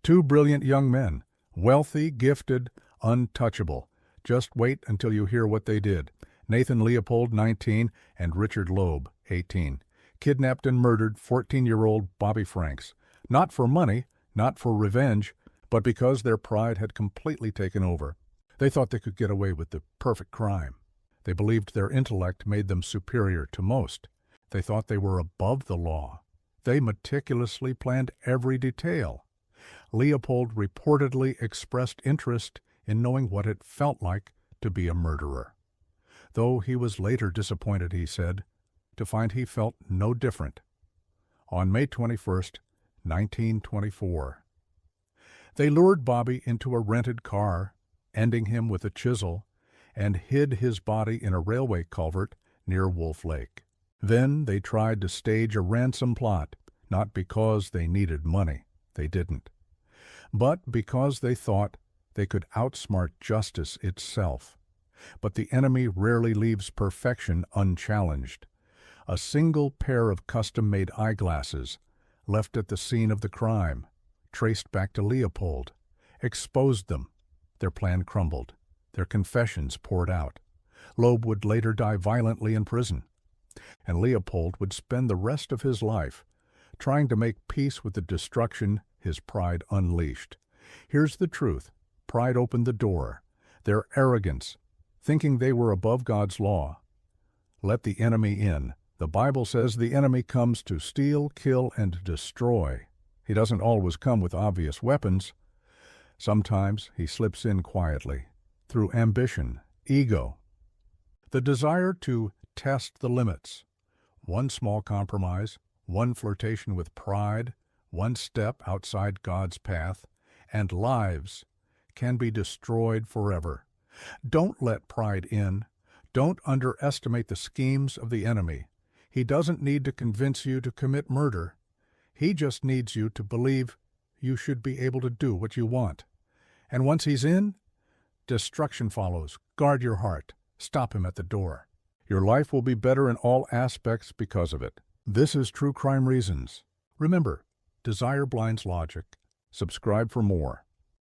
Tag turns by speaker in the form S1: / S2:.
S1: Two brilliant young men, wealthy, gifted, untouchable. Just wait until you hear what they did. Nathan Leopold, 19, and Richard Loeb, 18. Kidnapped and murdered 14-year-old Bobby Franks. Not for money, not for revenge, but because their pride had completely taken over. They thought they could get away with the perfect crime. They believed their intellect made them superior to most. They thought they were above the law. They meticulously planned every detail. Leopold reportedly expressed interest in knowing what it felt like to be a murderer. Though he was later disappointed, he said, to find he felt no different. On May 21st, 1924. They lured Bobby into a rented car, ending him with a chisel, and hid his body in a railway culvert near Wolf Lake. Then they tried to stage a ransom plot, not because they needed money, they didn't, but because they thought they could outsmart justice itself. But the enemy rarely leaves perfection unchallenged. A single pair of custom-made eyeglasses, left at the scene of the crime, traced back to Leopold, exposed them. Their plan crumbled. Their confessions poured out. Loeb would later die violently in prison, and Leopold would spend the rest of his life trying to make peace with the destruction his pride unleashed. Here's the truth. Pride opened the door. Their arrogance, thinking they were above God's law, let the enemy in. The Bible says the enemy comes to steal, kill, and destroy. He doesn't always come with obvious weapons. Sometimes he slips in quietly, through ambition, ego, the desire to test the limits. One small compromise, one flirtation with pride, one step outside God's path, and lives can be destroyed forever. Don't let pride in. Don't underestimate the schemes of the enemy. He doesn't need to convince you to commit murder. He just needs you to believe you should be able to do what you want. And once he's in, destruction follows. Guard your heart. Stop him at the door. Your life will be better in all aspects because of it. This is True Crime Reasons. Remember, desire blinds logic. Subscribe for more.